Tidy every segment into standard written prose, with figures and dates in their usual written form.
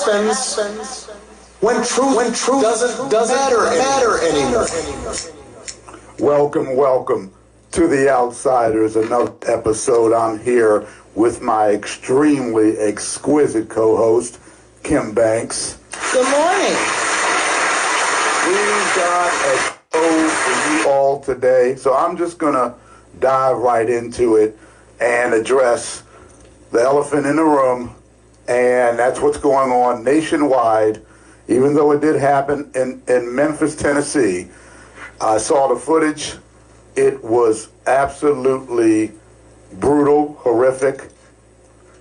happens when truth doesn't matter anymore. Welcome to The Outsiders, another episode. I'm here with my extremely exquisite co-host, Kim Banks. Good morning. We've got a show for you all today, so I'm just going to dive right into it and address the elephant in the room, and that's what's going on nationwide. Even though it did happen in Memphis, Tennessee, I saw the footage. It was absolutely brutal, horrific,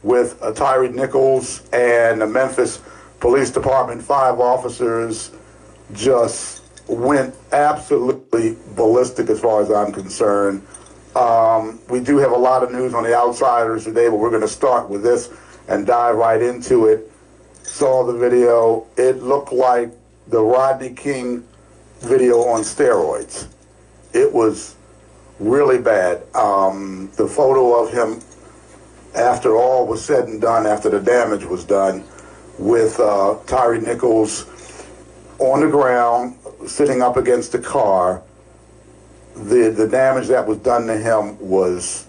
with Tyre Nichols and the Memphis Police Department. 5 officers just went absolutely ballistic as far as I'm concerned. We do have a lot of news on the Outsiders today, but we're going to start with this and dive right into it. Saw the video. It looked like the Rodney King video on steroids. It was really bad. The photo of him after all was said and done, after the damage was done, with Tyre Nichols on the ground, sitting up against the car. The damage that was done to him was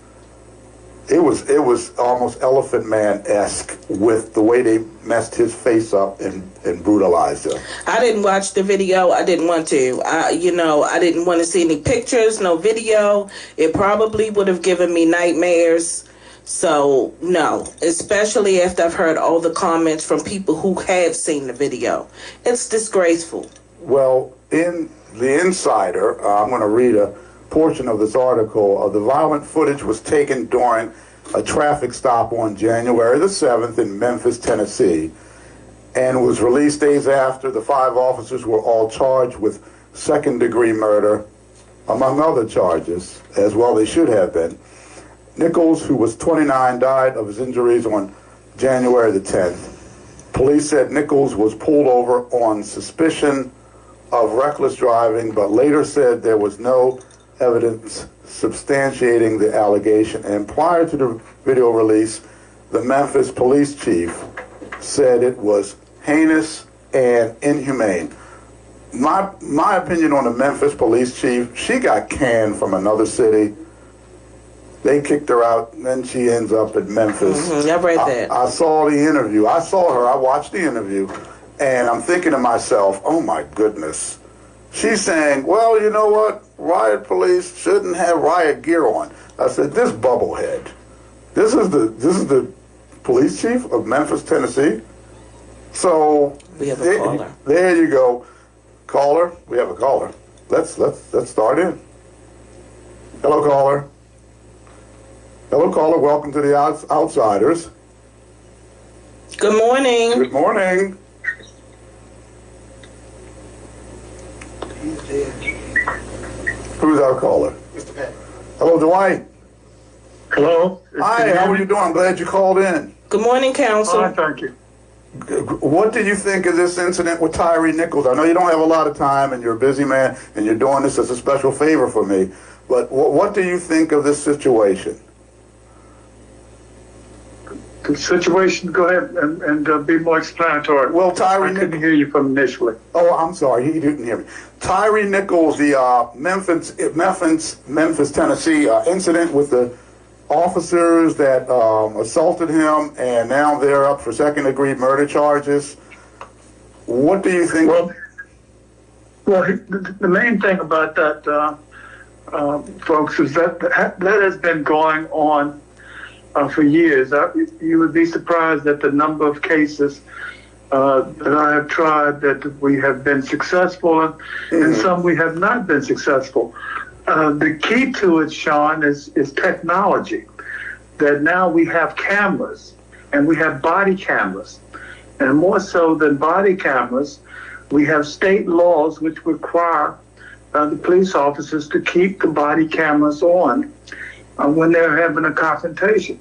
almost Elephant Man-esque with the way they messed his face up and brutalized him. I didn't watch the video. I didn't want to. I didn't want to see any pictures, no video. It probably would have given me nightmares. So, no, especially after I've heard all the comments from people who have seen the video. It's disgraceful. Well, in The Insider, I'm going to read a portion of this article. The violent footage was taken during a traffic stop on January the 7th in Memphis, Tennessee, and was released days after. The 5 officers were all charged with second-degree murder, among other charges, as well they should have been. Nichols, who was 29, died of his injuries on January the 10th. Police said Nichols was pulled over on suspicion of reckless driving, but later said there was no evidence substantiating the allegation. And prior to the video release, the Memphis police chief said it was heinous and inhumane. My opinion on the Memphis police chief, she got canned from another city. They kicked her out, and then she ends up at Memphis. I read that. I saw the interview. I saw her. I watched the interview, and I'm thinking to myself, oh my goodness. She's saying, well, you know what? Riot police shouldn't have riot gear on. I said, this bubblehead. This is the police chief of Memphis, Tennessee. So we have a caller. There you go. Caller. We have a caller. Let's start in. Hello, caller. Hello, caller. Welcome to the Outsiders. Good morning. Good morning. Who's our caller? Mr. Pettit. Hello, Dwight. Hello. Hi, how are you doing? I'm glad you called in. Good morning, counsel. Fine, thank you. What did you think of this incident with Tyre Nichols? I know you don't have a lot of time and you're a busy man and you're doing this as a special favor for me, but what do you think of this situation? The situation, go ahead and be more explanatory. Well, Tyre I couldn't hear you from initially. Oh, I'm sorry, he didn't hear me. Tyre Nichols, the Memphis, Tennessee incident with the officers that assaulted him, and now they're up for second-degree murder charges. What do you think? Well, the main thing about that, folks, is that has been going on for years. You would be surprised at the number of cases that I have tried that we have been successful in, and some we have not been successful. The key to it, Sean, is technology. That now we have cameras, and we have body cameras. And more so than body cameras, we have state laws which require the police officers to keep the body cameras on when they're having a confrontation.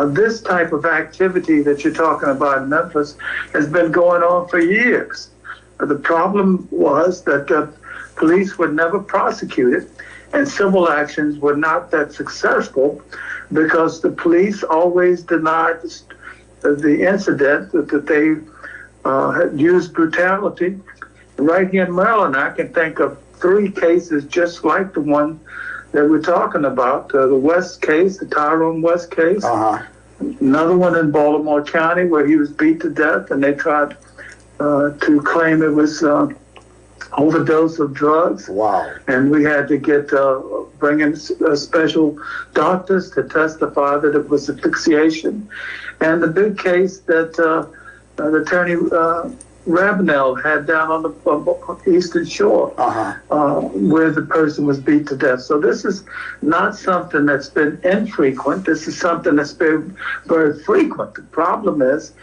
This type of activity that you're talking about in Memphis has been going on for years. The problem was that the police were never prosecuted, and civil actions were not that successful because the police always denied the incident that they had used brutality. Right here in Maryland, I can think of 3 cases just like the one that we're talking about. The West case, the Tyrone West case. Another one in Baltimore County where he was beat to death, and they tried to claim it was overdose of drugs. Wow. And we had to get bring in special doctors to testify that it was asphyxiation. And the big case that the attorney Ravenel had down on the Eastern Shore, where the person was beat to death. So this is not something that's been infrequent. This is something that's been very frequent. The problem is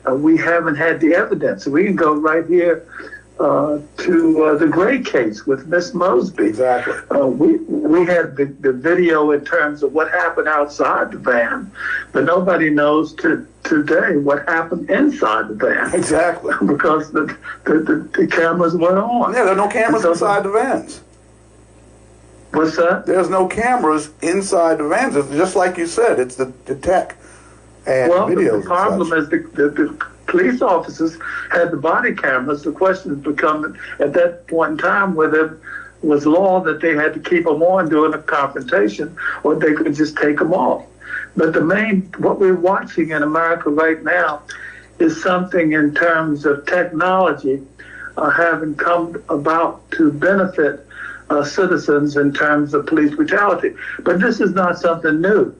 we haven't had the evidence. We can go right here to the Gray case with Miss Mosby. Exactly. We had the video in terms of what happened outside the van, but nobody knows today what happened inside the van. Exactly. Because the cameras went on. Yeah, there are no cameras inside the vans. What's that? There's no cameras inside the vans. It's just like you said, it's the tech and videos. The problem is the police officers had the body cameras. The question has become, at that point in time, whether was law that they had to keep them on during a confrontation, or they could just take them off. But what we're watching in America right now is something in terms of technology having come about to benefit citizens in terms of police brutality. But this is not something new.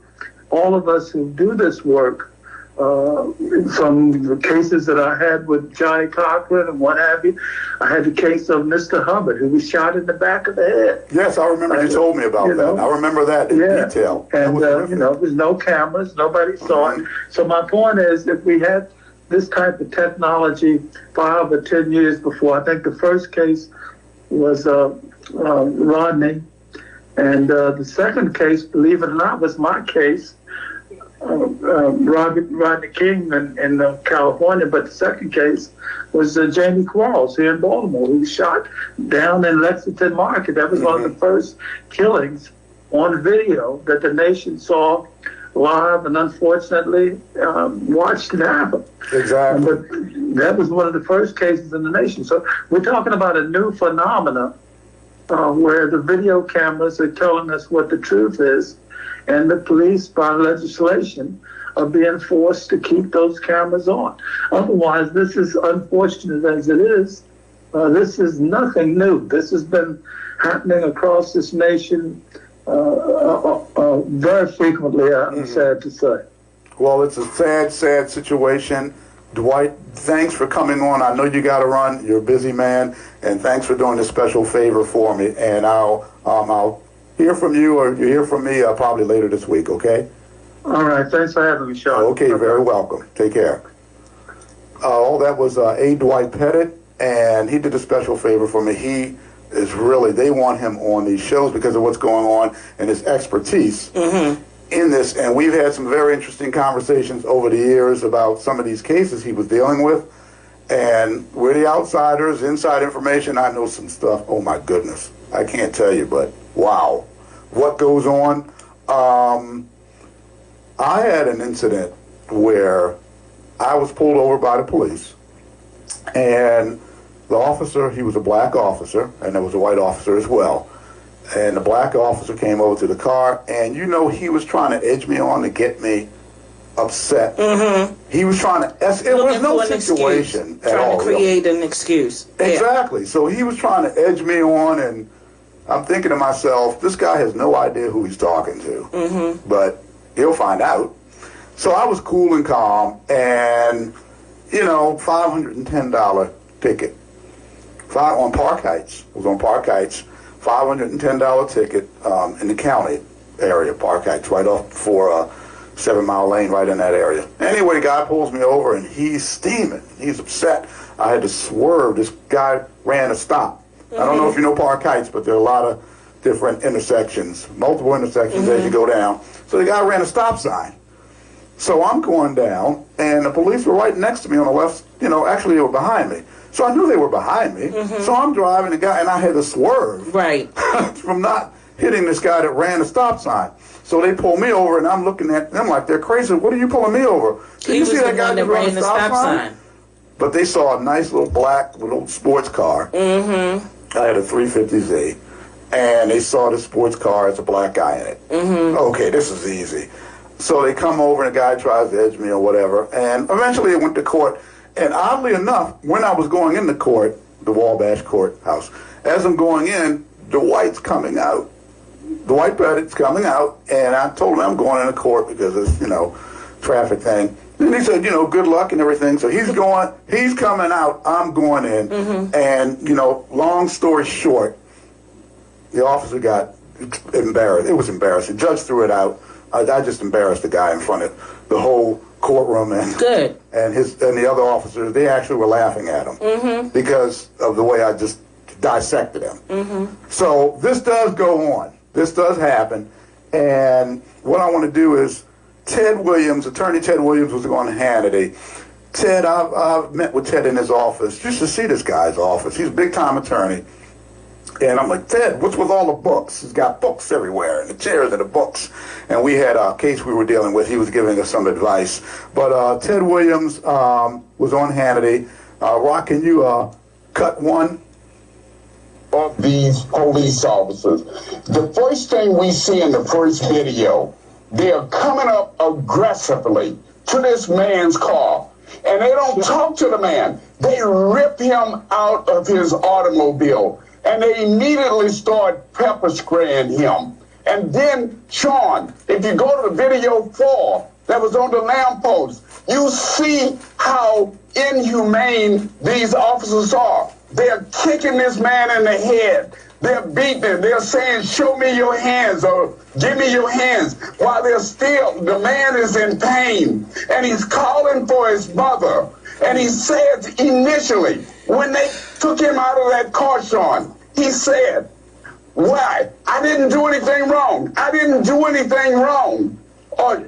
All of us who do this work, from the cases that I had with Johnny Cochran and what have you, I had the case of Mr. Hubbard, who was shot in the back of the head. Yes, I remember you told me about that. I remember that in detail. And, there's no cameras, nobody saw it. So my point is, if we had this type of technology 5 or 10 years before, I think the first case was Rodney, and the second case, believe it or not, was my case, Rodney King in California, but the second case was Jamie Quarles here in Baltimore, who was shot down in Lexington Market. That was one of the first killings on video that the nation saw live and unfortunately watched it happen. Exactly. But that was one of the first cases in the nation. So we're talking about a new phenomena where the video cameras are telling us what the truth is, and the police, by legislation, are being forced to keep those cameras on. Otherwise, this is unfortunate as it is. This is nothing new. This has been happening across this nation very frequently, I'm sad to say. Well, it's a sad, sad situation. Dwight, thanks for coming on. I know you got to run. You're a busy man, and thanks for doing this special favor for me. And I'll hear from you, or you hear from me probably later this week, okay? All right. Thanks for having me, Sean. Okay, very welcome. Take care. That was A. Dwight Pettit, and he did a special favor for me. He is really, they want him on these shows because of what's going on and his expertise in this. And we've had some very interesting conversations over the years about some of these cases he was dealing with. And we're the outsiders, inside information. I know some stuff. Oh, my goodness. I can't tell you, but wow. What goes on? I had an incident where I was pulled over by the police, and the officer, he was a black officer, and there was a white officer as well. And the black officer came over to the car, and he was trying to edge me on to get me upset. He was trying to, it was no situation at all. Trying to create an excuse. Exactly. So he was trying to edge me on, and I'm thinking to myself, this guy has no idea who he's talking to, but he'll find out. So I was cool and calm, and, $510 ticket. On Park Heights. It was on Park Heights. $510 ticket in the county area, Park Heights, right off before 7 Mile Lane, right in that area. Anyway, the guy pulls me over, and he's steaming. He's upset. I had to swerve. This guy ran a stop. I don't know if you know Park Heights, but there are a lot of different intersections, multiple intersections as you go down. So the guy ran a stop sign. So I'm going down, and the police were right next to me on the left. Actually, they were behind me. So I knew they were behind me. So I'm driving the guy, and I had to swerve from not hitting this guy that ran the stop sign. So they pull me over, and I'm looking at them like they're crazy. What are you pulling me over? Did you see that guy that ran the stop sign? but they saw a nice little black little sports car. Mm-hmm. I had a 350Z, and they saw the sports car as a black guy in it. Mm-hmm. Okay, this is easy. So they come over, and the guy tries to edge me or whatever, and eventually it went to court. And oddly enough, when I was going into court, the Wabash courthouse, as I'm going in, Dwight's coming out. Dwight Pettit's coming out, and I told him I'm going into court because it's, traffic thing. And he said, good luck and everything. So he's coming out, I'm going in. Mm-hmm. And, long story short, the officer got embarrassed. It was embarrassing. The judge threw it out. I just embarrassed the guy in front of the whole courtroom, and good. And the other officers, they actually were laughing at him. Mm-hmm. Because of the way I just dissected him. Mm-hmm. So this does go on. This does happen. And what I want to do is, Attorney Ted Williams was on Hannity. Ted, I've met with Ted in his office just to see this guy's office. He's a big-time attorney. And I'm like, Ted, what's with all the books? He's got books everywhere, and the chairs and the books. And we had a case we were dealing with. He was giving us some advice. But Ted Williams was on Hannity. Rock, can you cut one? Of these police officers. The first thing we see in the first video, they're coming up aggressively to this man's car. And they don't talk to the man. They rip him out of his automobile. And they immediately start pepper spraying him. And then, Sean, if you go to the video 4 that was on the lamppost, you see how inhumane these officers are. They're kicking this man in the head. They're beating him. They're saying, show me your hands, or give me your hands. While the man is in pain, and he's calling for his mother. And he said initially, when they took him out of that car, Sean, he said, why? I didn't do anything wrong. I didn't do anything wrong.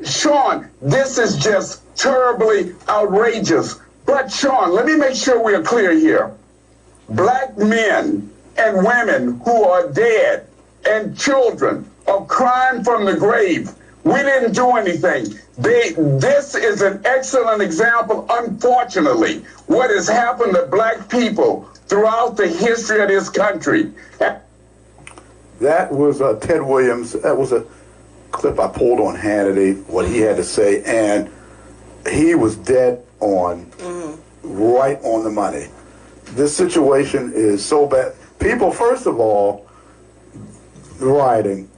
Sean, this is just terribly outrageous. But Sean, let me make sure we're clear here. Black men and women who are dead and children are crying from the grave. We didn't do anything. This is an excellent example, unfortunately, what has happened to black people throughout the history of this country. That was Ted Williams. That was a clip I pulled on Hannity, what he had to say, and he was dead on, right on the money. This situation is so bad. People, first of all, rioting,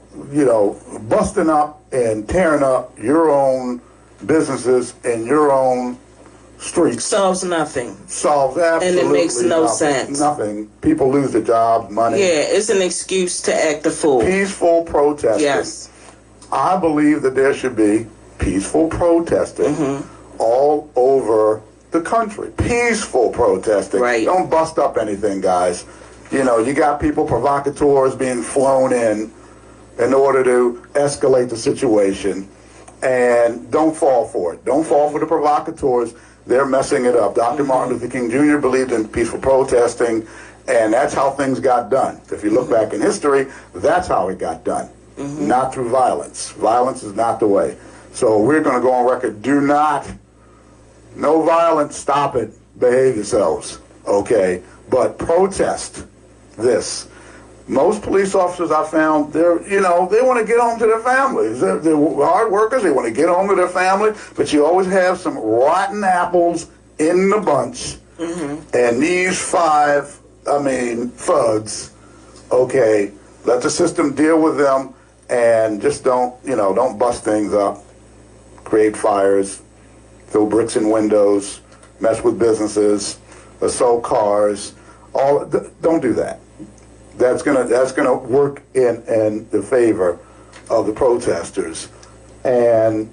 busting up and tearing up your own businesses and your own streets. Solves nothing. Solves absolutely and it makes no nothing. sense. Nothing. People lose their jobs, money. Yeah, it's an excuse to act a fool. Peaceful protesting. Yes. I believe that there should be peaceful protesting all over the country. Peaceful protesting. Right. Don't bust up anything, guys. You got people, provocateurs being flown in order to escalate the situation. And don't fall for it. Don't fall for the provocateurs. They're messing it up. Dr. Martin Luther King Jr. believed in peaceful protesting, and that's how things got done. If you look back in history, that's how it got done. Not through violence. Violence is not the way. So we're going to go on record. No violence, stop it, behave yourselves, okay? But protest this. Most police officers I found, they want to get home to their families. They're hard workers, they want to get home to their family, but you always have some rotten apples in the bunch. And these 5, thugs, okay, let the system deal with them, and just don't bust things up, create fires, throw bricks in windows, mess with businesses, assault cars. Don't do that. That's gonna work in the favor of the protesters, and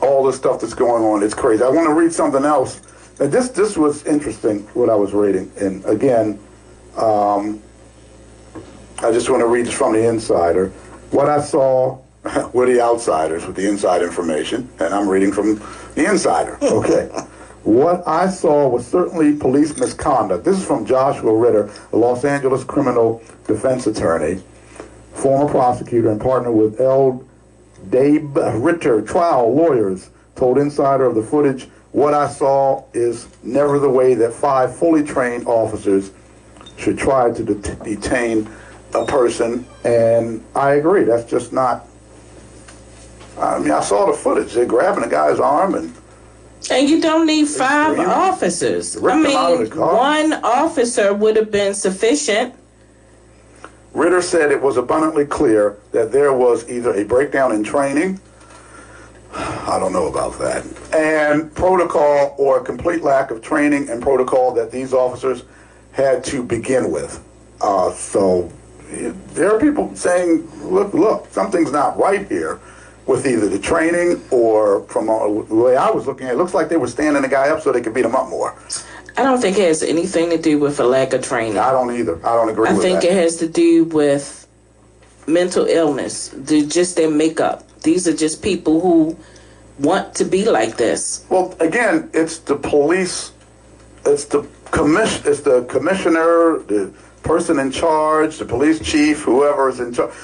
all the stuff that's going on. It's crazy. I want to read something else. Now, this was interesting what I was reading, and again, I just want to read this from the Insider. What I saw were the outsiders with the inside information, and I'm reading from the Insider. Okay. What I saw was certainly police misconduct. This is from Joshua Ritter, a Los Angeles criminal defense attorney, former prosecutor, and partner with L. Dave Ritter trial lawyers, told Insider of the footage what I saw is never the way that 5 fully trained officers should try to detain a person, and I agree. That's just not. I mean, I saw the footage. They're grabbing a guy's arm and you don't need 5 officers. I mean, 1 officer would have been sufficient. Ritter said it was abundantly clear that there was either a breakdown in training, I don't know about that, and protocol, or a complete lack of training and protocol that these officers had to begin with. So there are people saying, look, something's not right here with either the training or, from the way I was looking at it, looks like they were standing the guy up so they could beat him up more. I don't think it has anything to do with a lack of training. I don't either. I don't agree with that. I think it has to do with mental illness, just their makeup. These are just people who want to be like this. Well, again, it's the police, it's the commissioner, the person in charge, the police chief, whoever is in charge.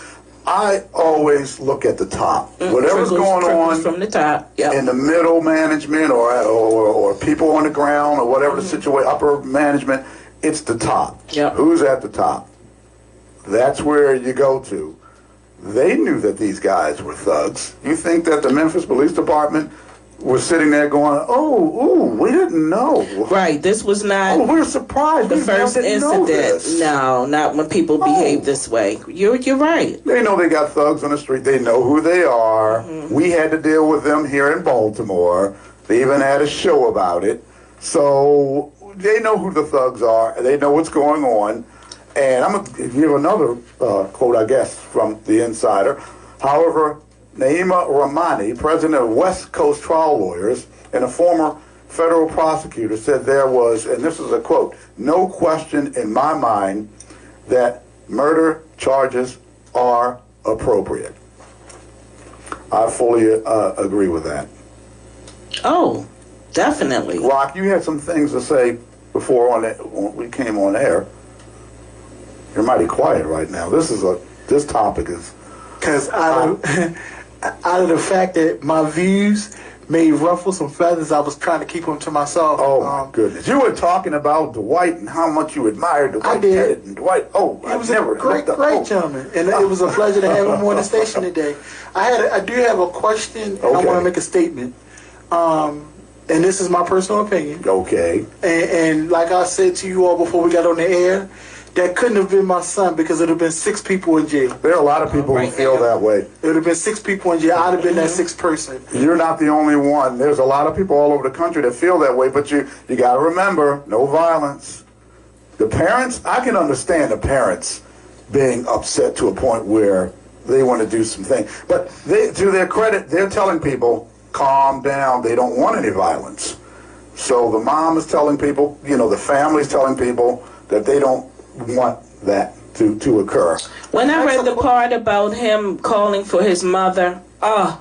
I always look at the top. Whatever's going on from the top, in the middle management or people on the ground or whatever the situation, upper management, it's the top. Yep. Who's at the top? That's where you go to. They knew that these guys were thugs. You think that the Memphis Police Department was sitting there going, we didn't know. Right, this was not we're surprised. the first incident. No, not when people behave this way. You're right. They know they got thugs on the street. They know who they are. We had to deal with them here in Baltimore. They even had a show about it. So they know who the thugs are. They know what's going on. And I'm going to give another quote, I guess, from the insider. However, Naima Rahmani, president of West Coast Trial Lawyers and a former federal prosecutor, said there was, and this is a quote, no question in my mind that murder charges are appropriate. I fully agree with that. Oh, definitely. Rock, you had some things to say before we came on air. You're mighty quiet right now. This topic is... Because out of the fact that my views may ruffle some feathers, I was trying to keep them to myself. Oh, my goodness. You were talking about Dwight and how much you admired Dwight Pettit and Dwight. He was a great gentleman. And it was a pleasure to have him on the station today. I do have a question. Okay. I want to make a statement. And this is my personal opinion. Okay. And like I said to you all before we got on the air, that couldn't have been my son because it would have been 6 people in jail. There are a lot of people who feel that way. It would have been 6 people in jail. I'd have been that 6th person. You're not the only one. There's a lot of people all over the country that feel that way, but you got to remember, no violence. The parents, I can understand the parents being upset to a point where they want to do some things. But to their credit, they're telling people, calm down. They don't want any violence. So the mom is telling people, the family's telling people that they don't want that to occur. When I read the part about him calling for his mother, yeah,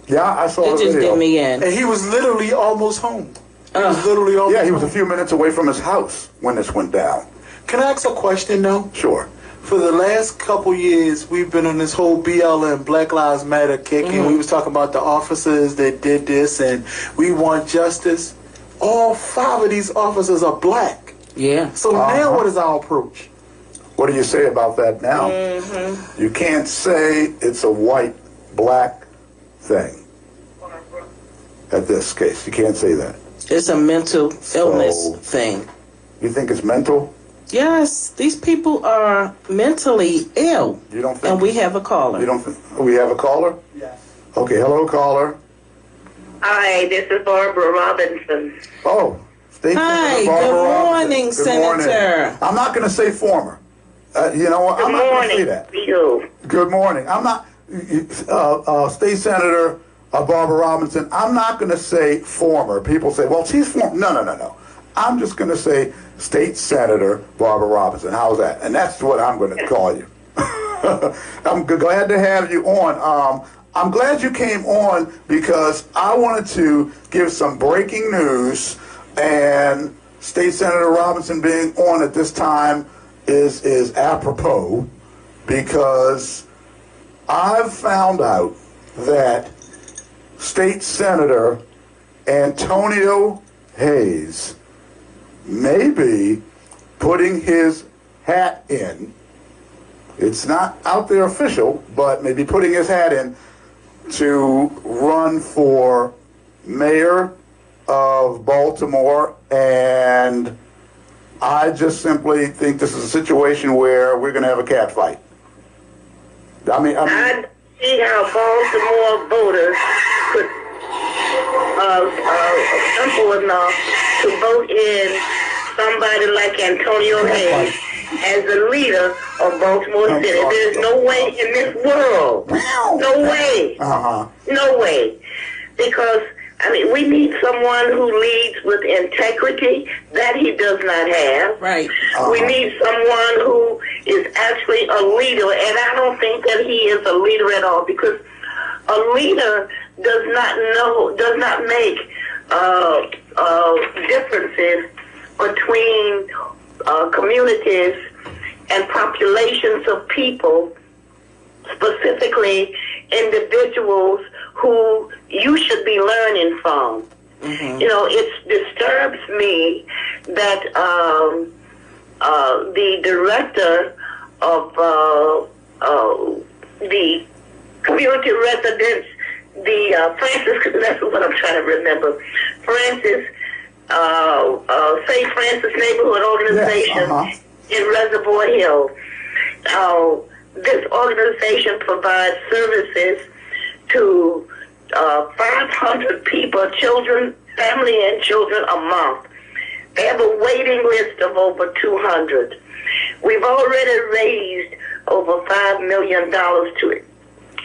I saw the video. It just did me in. And he was literally almost home. He was a few minutes away from his house when this went down. Can I ask a question, though? Sure. For the last couple years, we've been on this whole BLM, Black Lives Matter kick, and we was talking about the officers that did this, and we want justice. All 5 of these officers are black. Yeah. So now what is our approach? What do you say about that now? You can't say it's a white-black thing at this case. You can't say that. It's a mental illness thing. You think it's mental? Yes. These people are mentally ill. You don't think? And we have a caller. You don't think? We have a caller? Yes. Okay. Hello, caller. Hi, this is Barbara Robinson. Oh. Hi, good morning, Senator. I'm not going to say former. I'm not going to say that. Good morning. I'm not, State Senator Barbara Robinson, I'm not going to say former. People say, well, she's former. No. I'm just going to say State Senator Barbara Robinson. How's that? And that's what I'm going to call you. I'm glad to have you on. I'm glad you came on because I wanted to give some breaking news. And State Senator Robinson being on at this time is apropos because I've found out that State Senator Antonio Hayes may be putting his hat in. It's not out there official, but maybe putting his hat in to run for mayor of Baltimore. And I just simply think this is a situation where we're going to have a cat fight. I see how Baltimore voters could simple enough to vote in somebody like Antonio Hayes as the leader of Baltimore City. There's no way in this world. No way. No way. Because, I mean, we need someone who leads with integrity. That he does not have. Right. We need someone who is actually a leader, and I don't think that he is a leader at all, because a leader does not make differences between communities and populations of people, specifically individuals who you should be learning from. You know, it disturbs me that the director of the community residents, the Francis, that's what I'm trying to remember, St. Francis Neighborhood Organization in Reservoir Hill. This organization provides services to 500 people, children, family and children a month. They have a waiting list of over 200. We've already raised over $5 million to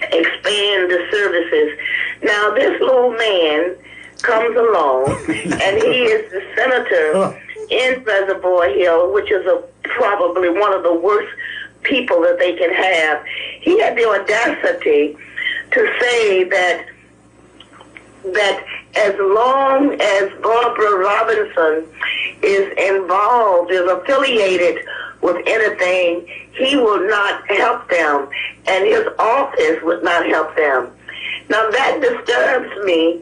expand the services. Now this little man comes along and he is the senator in Reservoir Hill, which is probably one of the worst people that they can have. He had the audacity to say that as long as Barbara Robinson is involved, is affiliated with anything, he will not help them, and his office would not help them. Now that disturbs me,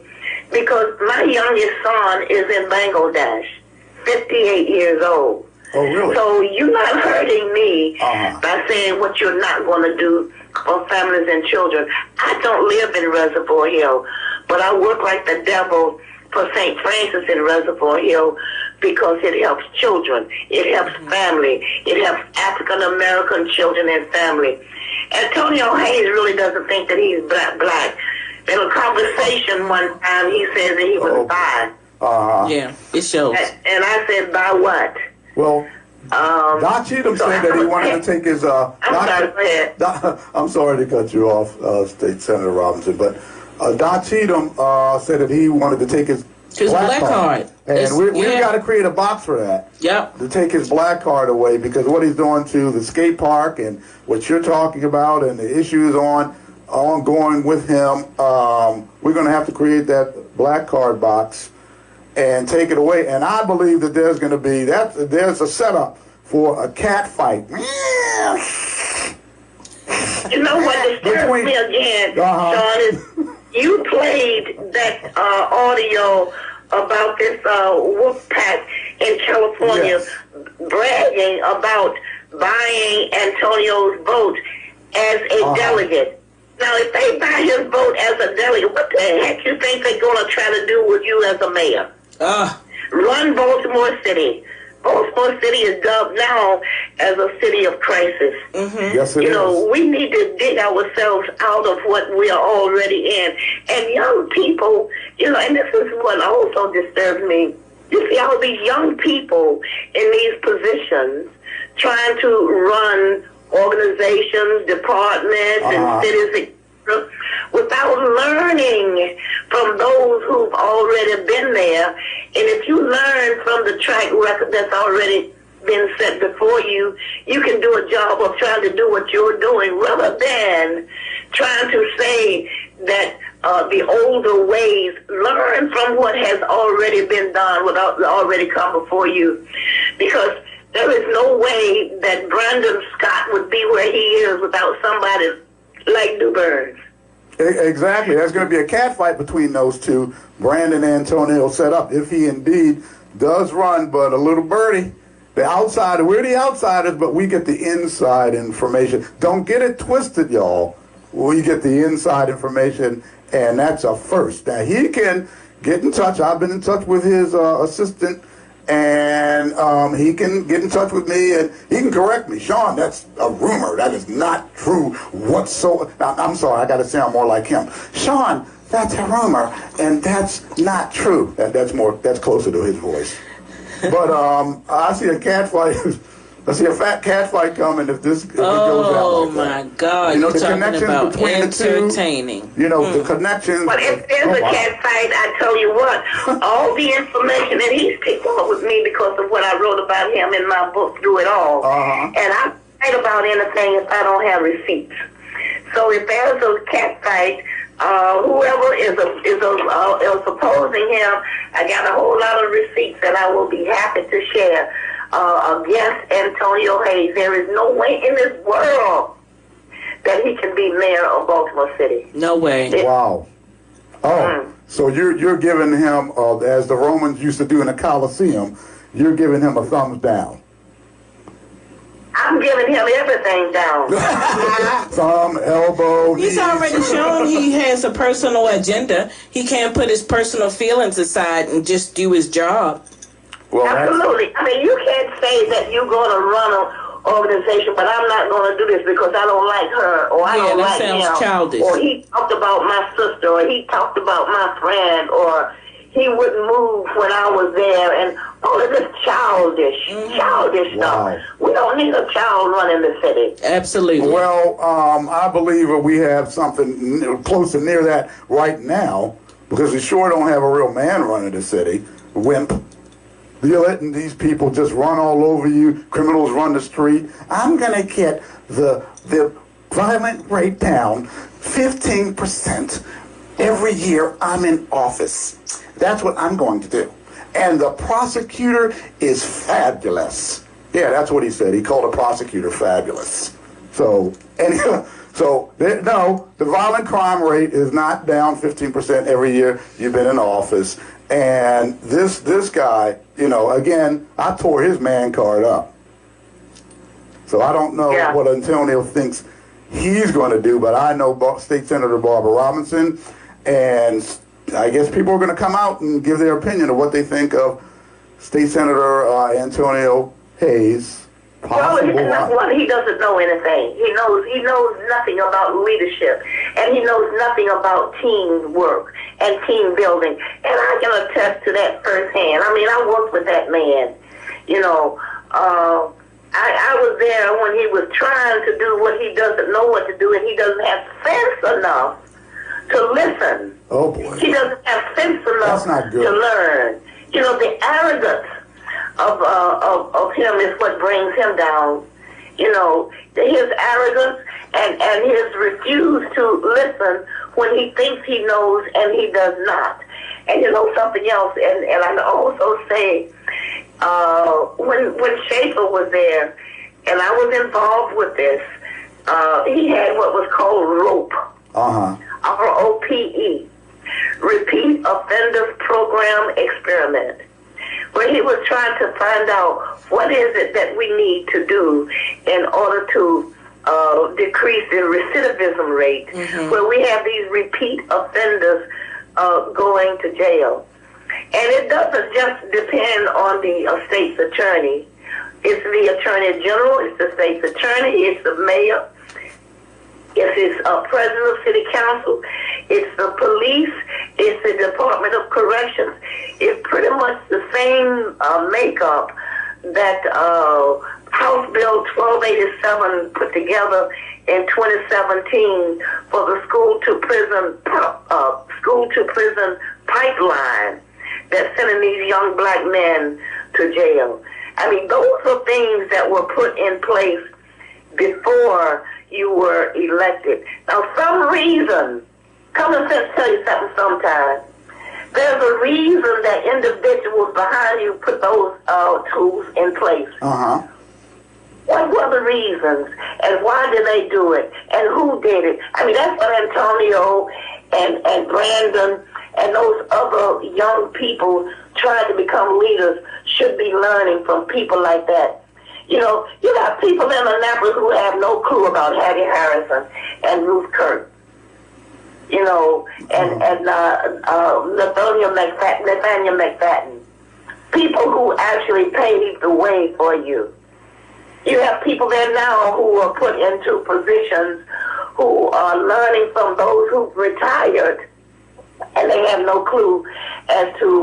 because my youngest son is in Bangladesh, 58 years old. Oh, really? So you're not hurting me by saying what you're not going to do for families and children. I don't live in Reservoir Hill, but I work like the devil for St. Francis in Reservoir Hill, because it helps children, it helps family, it helps African-American children and family. Antonio Hayes really doesn't think that he's black. In a conversation one time, he said that he was bi. Yeah, it shows. And I said, by what? Well, Don Cheatham said that he wanted to take his... I'm sorry to cut you off, State Senator Robinson, but Don Cheatham said that he wanted to take his black card. And we got to create a box for that. Yep. To take his black card away, because what he's doing to the skate park and what you're talking about and the issues ongoing with him, we're going to have to create that black card box and take it away. And I believe that there's going to be there's a setup for a cat fight. You know what disturbs me again, Sean, is you played that audio about this wolf pack in California bragging about buying Antonio's vote as a delegate. Now, if they buy his vote as a delegate, what the heck you think they're going to try to do with you as a mayor? Run Baltimore City. Baltimore City is dubbed now as a city of crisis. Yes, it you is. know, we need to dig ourselves out of what we are already in. And young people, you know, and this is what also disturbs me. You see all these young people in these positions trying to run organizations, departments, and cities, without learning from those who've already been there. And if you learn from the track record that's already been set before you, you can do a job of trying to do what you're doing, rather than trying to say that the older ways. Learn from what has already been done, without already come before you, because there is no way that Brandon Scott would be where he is without somebody like New Burns. Exactly. There's going to be a cat fight between those two. Brandon Antonio set up, if he indeed does run, but a little birdie. The outsider, we're the outsiders, but we get the inside information. Don't get it twisted, y'all. We get the inside information, and that's a first. Now, he can get in touch. I've been in touch with his assistant, and he can get in touch with me, and he can correct me. Sean, that's a rumor. That is not true whatsoever. I'm sorry, I got to sound more like him. Sean, that's a rumor, and that's not true. That's closer to his voice. But I see a cat fight. I see a fat cat fight coming if it goes down like that. Oh my God! You know, you're the talking connection about between entertaining. the two. You know, the connections. But if there's a cat fight, I tell you what, all the information that he's picked up with me because of what I wrote about him in my book, Through It All. And I don't write about anything if I don't have receipts. So if there's a cat fight, whoever is opposing him, I got a whole lot of receipts that I will be happy to share against Antonio Hayes. There is no way in this world that he can be mayor of Baltimore City. No way. Wow. So you're giving him, as the Romans used to do in the Colosseum, you're giving him a thumbs down. I'm giving him everything down. Thumb, elbow, He's knees. already shown he has a personal agenda. He can't put his personal feelings aside and just do his job. Well, Absolutely. I mean, you can't say that you're going to run an organization, but I'm not going to do this because I don't like her, or I don't like him. Yeah, that sounds childish. Or he talked about my sister, or he talked about my friend, or he wouldn't move when I was there, and all of this childish stuff. We don't need a child running the city. Absolutely. Well, I believe we have something close to near that right now, because we sure don't have a real man running the city. Wimp. You're letting these people just run all over you. Criminals run the street. I'm going to get the violent rate down 15% every year I'm in office. That's what I'm going to do. And the prosecutor is fabulous. Yeah, that's what he said. He called a prosecutor fabulous. So, no, the violent crime rate is not down 15% every year you've been in office. And this guy, you know, again, I tore his man card up. So I don't know what Antonio thinks he's going to do, but I know State Senator Barbara Robinson, and I guess people are going to come out and give their opinion of what they think of State Senator Antonio Hayes. Well, he doesn't know anything. He knows nothing about leadership, and he knows nothing about teamwork and team building. And I can attest to that firsthand. I mean, I worked with that man. You know, I was there when he was trying to do what he doesn't know what to do, and he doesn't have sense enough to listen. Oh boy, he doesn't have sense enough to learn. You know, the arrogance of him is what brings him down. You know, his arrogance and his refuse to listen when he thinks he knows and he does not. And you know something else, and I also say, when Schaefer was there, and I was involved with this, he had what was called ROPE. ROPE, Repeat Offenders Program Experiment, where he was trying to find out what is it that we need to do in order to decrease the recidivism rate, where we have these repeat offenders going to jail. And it doesn't just depend on the state's attorney. It's the attorney general, it's the state's attorney, it's the mayor, it's his president of city council, it's the police, it's the Department of Corrections. It's pretty much the same makeup that House Bill 1287 put together in 2017 for the school to prison pipeline that's sending these young black men to jail. I mean, those are things that were put in place before you were elected. Now, some reason, common sense tell you something sometime. There's a reason that individuals behind you put those tools in place. What were the reasons, and why did they do it, and who did it? I mean, that's what Antonio and Brandon and those other young people trying to become leaders should be learning from people like that. You know, you got people in Annapolis who have no clue about Hattie Harrison and Ruth Kirk. You know, and Nathaniel McFadden. People who actually paved the way for you. You have people there now who are put into positions who are learning from those who've retired, and they have no clue as to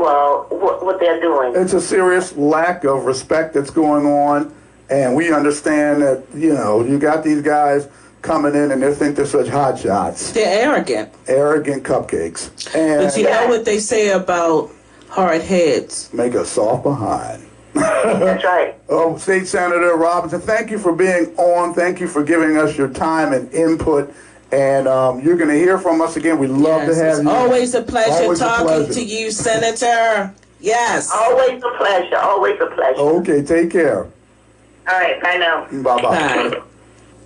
what they're doing. It's a serious lack of respect that's going on, and we understand that, you know, you got these guys coming in and they think they're such hot shots. They're arrogant. Arrogant cupcakes. And But you know what they say about hard heads? make a soft behind. That's right. Oh, State Senator Robinson, thank you for being on. Thank you for giving us your time and input. And you're going to hear from us again. We'd love to have It's you. always a pleasure Always a talking pleasure. to you, Senator. Yes. Always a pleasure. Always a pleasure. Okay, take care. All right. Bye now. Bye-bye. Bye.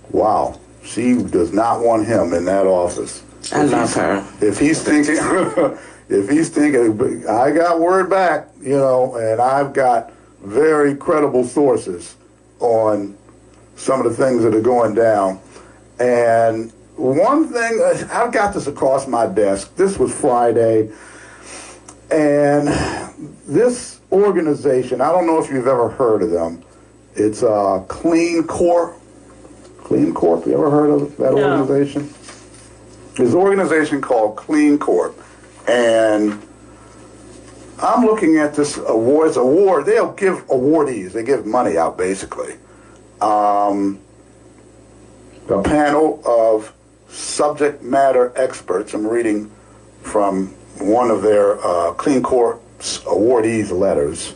Wow. She does not want him in that office. I love her. If he's thinking, I got word back, you know, and I've got very credible sources on some of the things that are going down. And one thing, I've got this across my desk. This was Friday. And this organization, I don't know if you've ever heard of them. It's Clean Corp. Clean Corp, you ever heard of that No. organization? There's an organization called Clean Corp. And I'm looking at this award. They'll give awardees. They give money out, basically. A panel of subject matter experts. I'm reading from one of their Clean Corp's awardees' letters.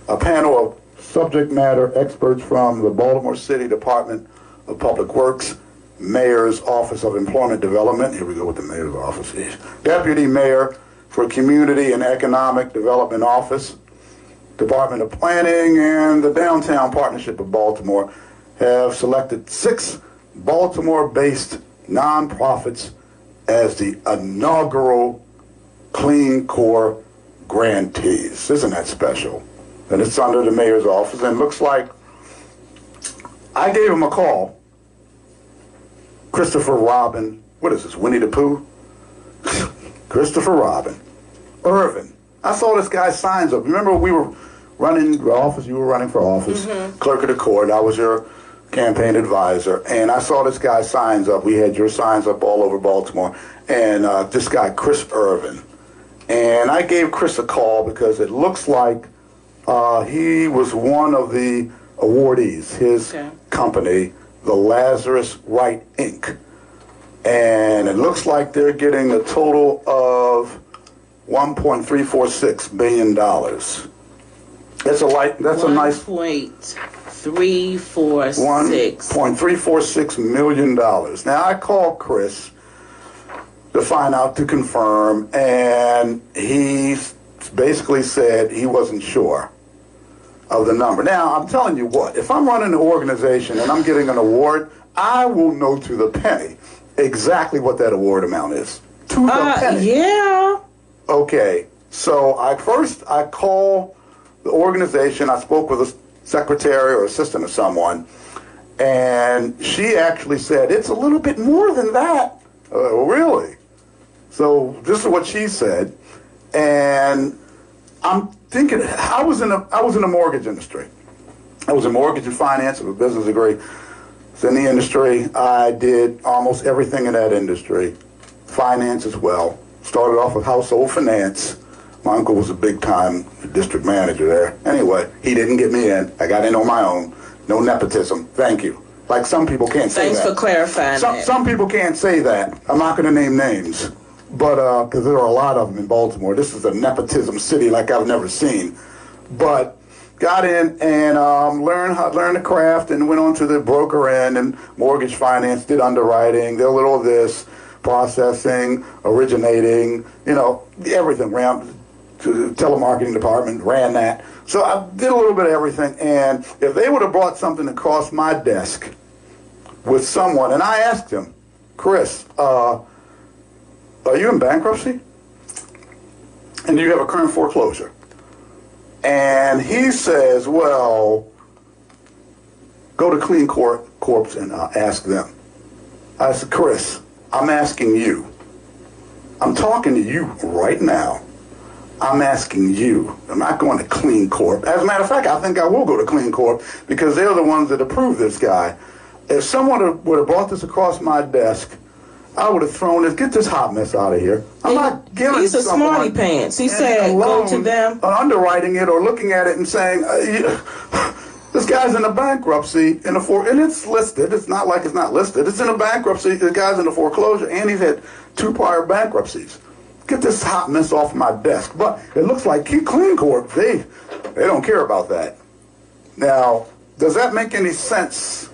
A panel of subject matter experts from the Baltimore City Department of Public Works, Mayor's Office of Employment Development. Here we go with the Mayor's Office. Deputy Mayor for Community and Economic Development Office, Department of Planning, and the Downtown Partnership of Baltimore have selected 6 Baltimore-based nonprofits as the inaugural Clean Corp grantees. Isn't that special? And it's under the mayor's office, and it looks like I gave him a call. Christopher Robin, what is this, Winnie the Pooh? Christopher Robin. Irvin. I saw this guy's signs up. Remember we were running for office, you were running for office, clerk of the court, I was your campaign advisor, and I saw this guy's signs up. We had your signs up all over Baltimore, and this guy, Chris Irvin. And I gave Chris a call because it looks like he was one of the awardees, his company, the Lazarus Wright Inc. And it looks like they're getting a total of $1.346 billion. That's a nice 1.346. $1.346 million. Now I called Chris to find out, to confirm, and he basically said he wasn't sure of the number. Now, I'm telling you what, if I'm running an organization and I'm getting an award, I will know to the penny exactly what that award amount is. To the penny. Yeah. Okay, so I call the organization. I spoke with a secretary or assistant of someone, and she actually said, it's a little bit more than that. Really? So this is what she said, and I'm thinking, I was in the mortgage industry. I was in mortgage and finance, I have a business degree. It's in the industry. I did almost everything in that industry. Finance as well. Started off with household finance. My uncle was a big-time district manager there. Anyway, he didn't get me in. I got in on my own. No nepotism. Thank you. Like some people can't say that. Thanks for clarifying that. Some people can't say that. I'm not going to name names. But, because there are a lot of them in Baltimore. This is a nepotism city like I've never seen. But got in and learned the craft and went on to the broker end and mortgage finance, did underwriting, did a little of this, processing, originating, you know, everything. to the telemarketing department, ran that. So I did a little bit of everything. And if they would have brought something across my desk with someone, and I asked him, Chris, are you in bankruptcy? And do you have a current foreclosure? And he says, well, go to Clean Corp and ask them. I said, Chris, I'm asking you. I'm talking to you right now. I'm asking you. I'm not going to Clean Corp. As a matter of fact, I think I will go to Clean Corp because they're the ones that approved this guy. If someone would have brought this across my desk, I would have thrown this, get this hot mess out of here. I'm not giving He's a smarty pants. He said, go to them. Underwriting it or looking at it and saying, this guy's in a bankruptcy, and it's listed. It's not like it's not listed. It's in a bankruptcy. The guy's in a foreclosure, and he's had 2 prior bankruptcies. Get this hot mess off my desk. But it looks like Clean Corp, they don't care about that. Now, does that make any sense?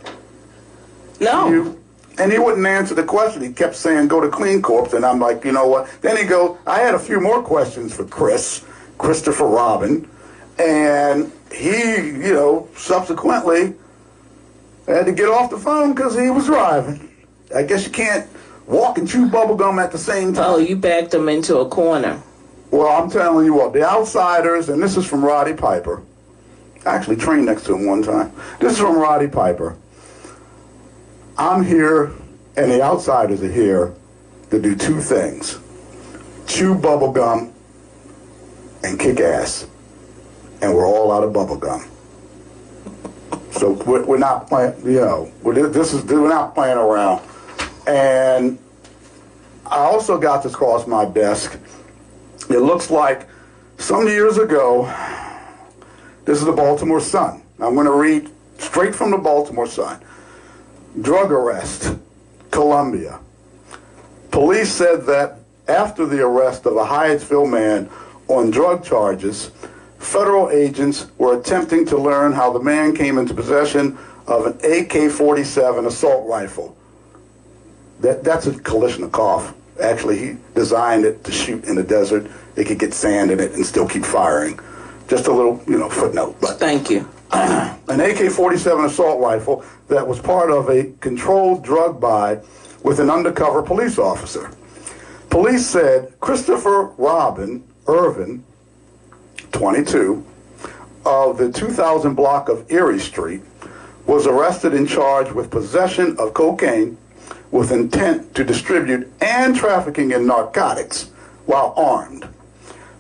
No. To you? And he wouldn't answer the question. He kept saying, go to Clean Corp. And I'm like, you know what? Then he goes, I had a few more questions for Christopher Robin. And he, subsequently had to get off the phone because he was driving. I guess you can't walk and chew bubble gum at the same time. Oh, you backed him into a corner. Well, I'm telling you what, the outsiders, and this is from Roddy Piper. I actually trained next to him one time. This is from Roddy Piper. I'm here, and the outsiders are here to do 2 things. Chew bubble gum and kick ass. And we're all out of bubble gum. So we're not playing, we're not playing around. And I also got this across my desk. It looks like some years ago, this is the Baltimore Sun. I'm going to read straight from the Baltimore Sun. Drug arrest, Columbia. Police said that after the arrest of a Hyattsville man on drug charges, federal agents were attempting to learn how the man came into possession of an AK-47 assault rifle. That's a Kalashnikov. Actually, he designed it to shoot in the desert. It could get sand in it and still keep firing. Just a little, footnote. But thank you. An AK-47 assault rifle that was part of a controlled drug buy with an undercover police officer. Police said Christopher Irvin, 22, of the 2000 block of Erie Street, was arrested and charged with possession of cocaine with intent to distribute and trafficking in narcotics while armed.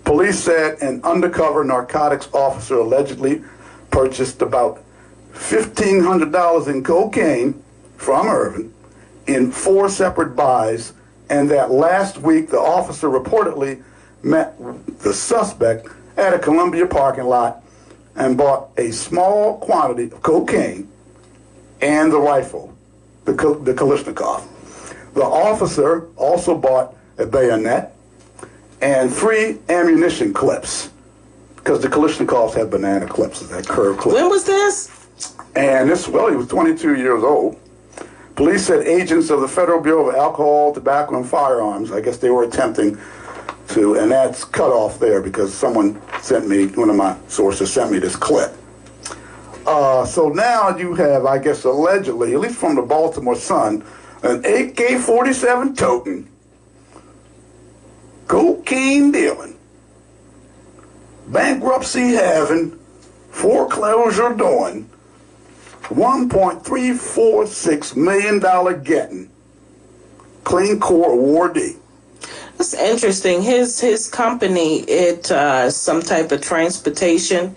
Police said an undercover narcotics officer allegedly purchased about $1,500 in cocaine from Irvin in 4 separate buys, and that last week the officer reportedly met the suspect at a Columbia parking lot and bought a small quantity of cocaine and the rifle, the Kalashnikov. The officer also bought a bayonet and 3 ammunition clips, because the Kalashnikovs have banana clips, that curved clip. When was this? And he was 22 years old. Police said agents of the Federal Bureau of Alcohol, Tobacco, and Firearms, I guess they were attempting to, and that's cut off there because someone sent me, one of my sources sent me this clip. So now you have, I guess allegedly, at least from the Baltimore Sun, an AK-47 toting, cocaine dealing, bankruptcy having, foreclosure doing, $1.346 million getting, Clean Corp awardee. That's interesting. His company, some type of transportation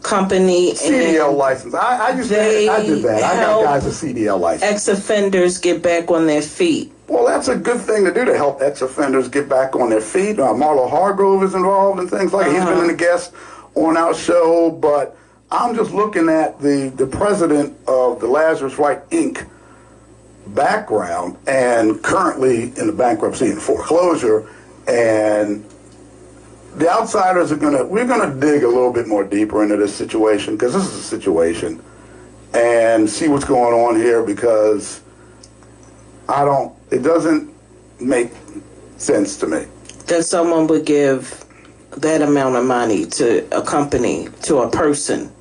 company. CDL license. I did that. I got guys a CDL license. Ex-offenders get back on their feet. Well, that's a good thing to do to help ex-offenders get back on their feet. Marlo Hargrove is involved in things like He's been a guest on our show, but I'm just looking at the president of the Lazarus Wright Inc. background and currently in the bankruptcy and foreclosure, and the outsiders we're gonna dig a little bit more deeper into this situation, because this is a situation, and see what's going on here, because it doesn't make sense to me. That someone would give that amount of money to a company, to a person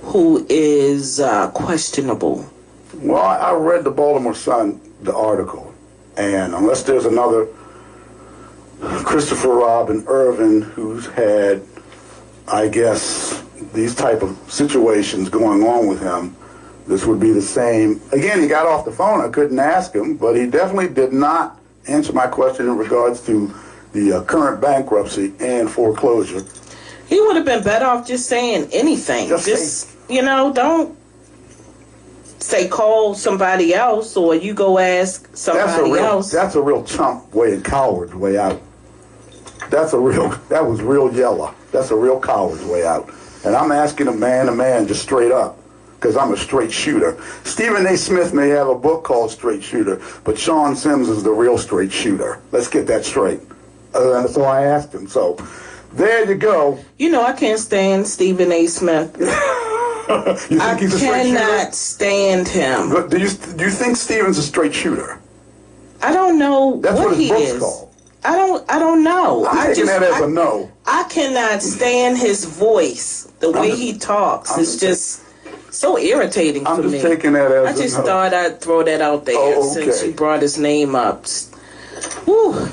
who is questionable? Well, I read the Baltimore Sun, the article, and unless there's another Christopher Robin Irvin who's had, I guess, these type of situations going on with him, this would be the same. Again, he got off the phone. I couldn't ask him, but he definitely did not answer my question in regards to the current bankruptcy and foreclosure. He would have been better off just saying anything. Just you know, don't say call somebody else or you go ask somebody else. That's a real chump way and coward's way out. That was real yellow. That's a real coward's way out. And I'm asking a man just straight up, because I'm a straight shooter. Stephen A. Smith may have a book called Straight Shooter, but Sean Sims is the real straight shooter. Let's get that straight. And so I asked him. So there you go. You know, I can't stand Stephen A. Smith. You think he's a straight shooter? I cannot stand him. But do you think Stephen's a straight shooter? I don't know That's what his he book's is. Called. I don't know. I'm taking that as a no. I cannot stand his voice. The way he talks is just so irritating for me. I'm just taking that as a no. I just thought I'd throw that out there since you brought his name up. Whew.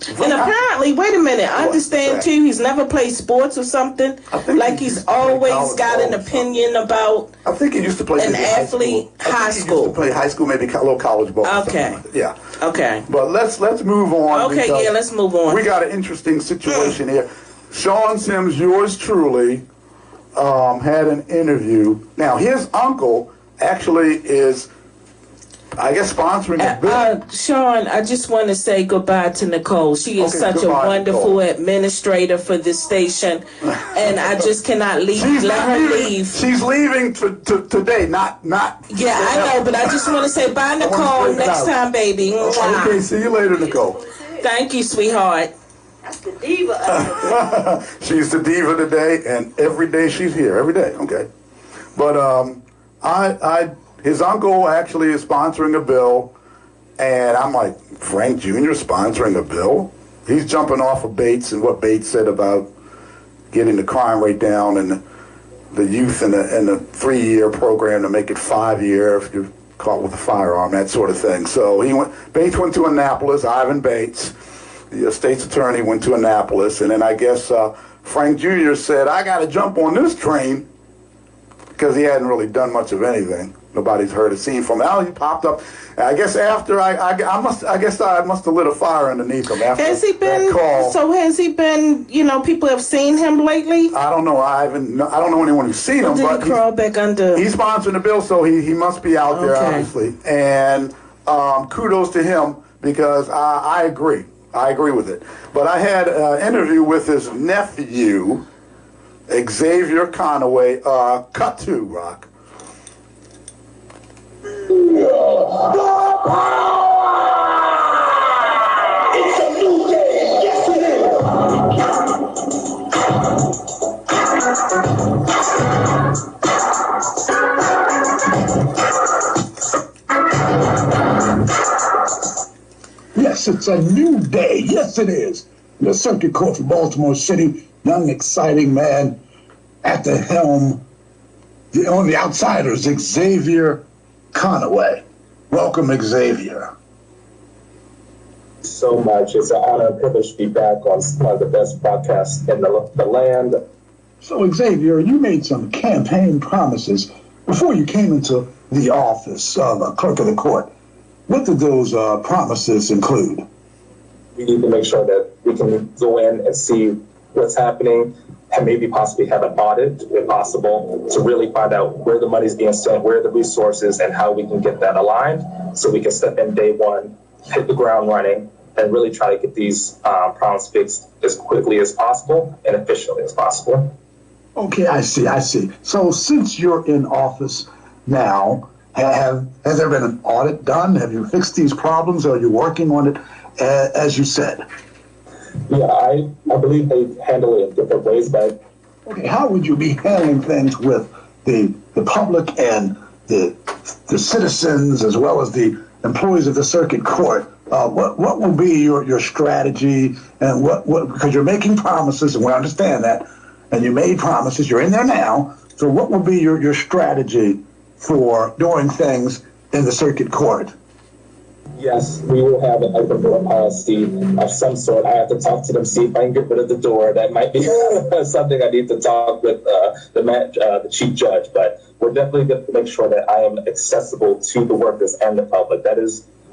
And apparently, wait a minute, I understand too, he's never played sports or something. Like he's always got an opinion about I think he used to play an athlete high school. He used to play high school, maybe a little college ball. Okay. Like yeah. Okay. But let's move on. Okay, yeah, let's move on. We got an interesting situation here. Sean Sims, yours truly, had an interview. Now, his uncle actually is, I guess, sponsoring a bill. Sean, I just want to say goodbye to Nicole. She is such a wonderful administrator for this station, and I just cannot let her leave. She's leaving today, not. Yeah, I know, but I just want to say bye, Nicole. Next time, baby. Okay, see you later, Nicole. Thank you, sweetheart. That's the diva. She's the diva today, and every day she's here. Every day, okay. But his uncle actually is sponsoring a bill, and I'm like, Frank Jr. sponsoring a bill? He's jumping off of Bates and what Bates said about getting the crime rate down and the youth and the 3-year program to make it 5-year if you're caught with a firearm, that sort of thing. So Bates went to Annapolis, Ivan Bates, the state's attorney, went to Annapolis, and then I guess Frank Jr. said, I got to jump on this train, because he hadn't really done much of anything. Nobody's heard a scene from him. He popped up. I guess after I must have lit a fire underneath him after that call. So has he been? You know, people have seen him lately. I don't know. I don't know anyone who's seen him. But he crawl back under? He's sponsoring the bill, so he must be out there, obviously. And kudos to him, because I agree. I agree with it. But I had an interview with his nephew, Xavier Conaway. Cut 2, Rock. It's a new day. Yes, it is. Yes, it's a new day. Yes, it is. The Circuit Court for Baltimore City, young, exciting man at the helm. On the outsiders, Xavier Conaway. Welcome, Xavier. So much. It's an honor and privilege to be back on one of the best podcasts in the land. So, Xavier, you made some campaign promises before you came into the office of clerk of the court. What did those promises include? We need to make sure that we can go in and see what's happening and maybe possibly have an audit, if possible, to really find out where the money's being spent, where are the resources, and how we can get that aligned so we can step in day one, hit the ground running, and really try to get these problems fixed as quickly as possible and efficiently as possible. Okay, I see. So since you're in office now, has there been an audit done? Have you fixed these problems? Are you working on it, as you said? Yeah, I believe they handle it in different ways, but... Okay, how would you be handling things with the public and the citizens, as well as the employees of the circuit court, what will be your strategy, and what because you're making promises, and we understand that, and you made promises, you're in there now, so what will be your strategy for doing things in the circuit court? Yes, we will have an open door policy of some sort. I have to talk to them, see if I can get rid of the door. That might be something I need to talk with the chief judge, but we're definitely going to make sure that I am accessible to the workers and the public. That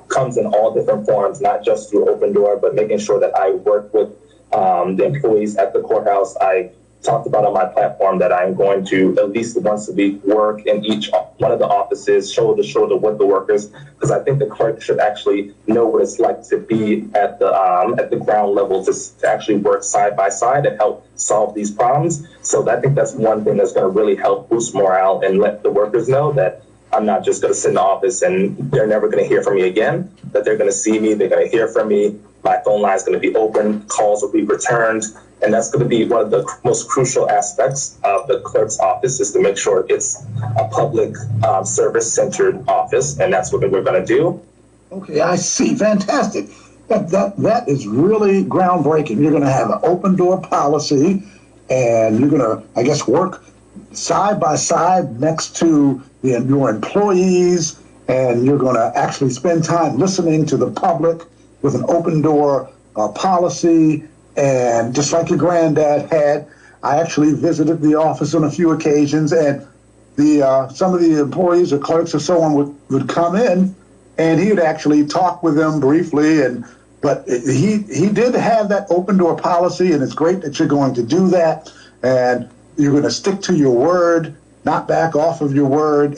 comes in all different forms, not just through open door, but making sure that I work with the employees at the courthouse. I talked about on my platform that I'm going to at least once a week work in each one of the offices, shoulder to shoulder with the workers, because I think the clerk should actually know what it's like to be at the ground level, to actually work side by side and help solve these problems. So I think that's one thing that's going to really help boost morale and let the workers know that I'm not just going to sit in the office and they're never going to hear from me again, that they're going to see me, they're going to hear from me, my phone line is going to be open, calls will be returned. And that's going to be one of the most crucial aspects of the clerk's office, is to make sure it's a public service-centered office, and that's what we're going to do. Okay, I see. Fantastic. That is really groundbreaking. You're going to have an open door policy, and you're going to, I guess, work side by side next to your employees, and you're going to actually spend time listening to the public with an open door policy. And just like your granddad had, I actually visited the office on a few occasions, and some of the employees or clerks or so on would come in, and he would actually talk with them briefly. But he did have that open door policy, and it's great that you're going to do that, and you're going to stick to your word, not back off of your word.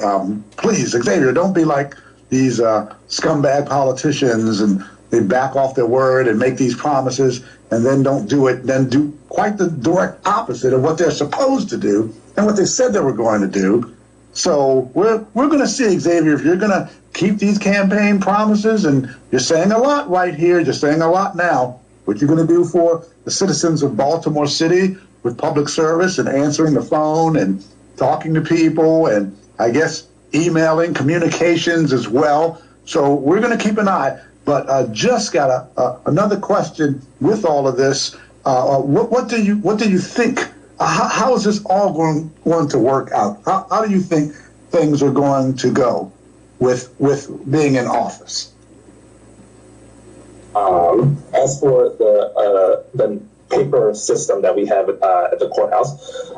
Please, Xavier, don't be like these scumbag politicians, and they back off their word and make these promises and then don't do it, then do quite the direct opposite of what they're supposed to do and what they said they were going to do. So we're going to see, Xavier, if you're going to keep these campaign promises, and you're saying a lot right here, you're saying a lot now, what you're going to do for the citizens of Baltimore City with public service and answering the phone and talking to people and, I guess, emailing, communications as well. So we're going to keep an eye. But just got another question with all of this. What do you think? How is this all going to work out? How do you think things are going to go with being in office? As for the paper system that we have at the courthouse,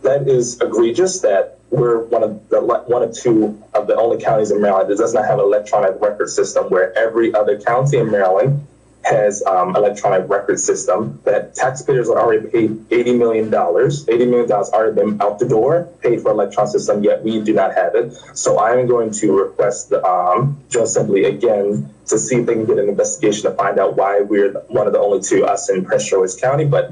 that is egregious. That we're one of two of the only counties in Maryland that does not have an electronic record system, where every other county in Maryland has electronic record system. That taxpayers are already paid $80 million. $80 million already been out the door, paid for electronic system, yet we do not have it. So I am going to request the General Assembly again to see if they can get an investigation to find out why we're one of the only two, us in Prince George's County, but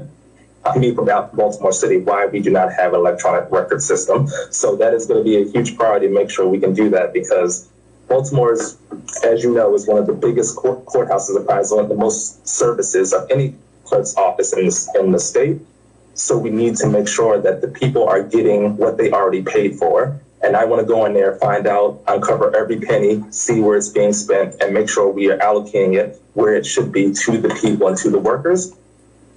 me from Baltimore City, why we do not have an electronic record system. So that is going to be a huge priority to make sure we can do that, because Baltimore is, as you know, is one of the biggest courthouses, and probably one of the most services of any clerk's office in the state. So we need to make sure that the people are getting what they already paid for. And I want to go in there, find out, uncover every penny, see where it's being spent, and make sure we are allocating it where it should be to the people and to the workers.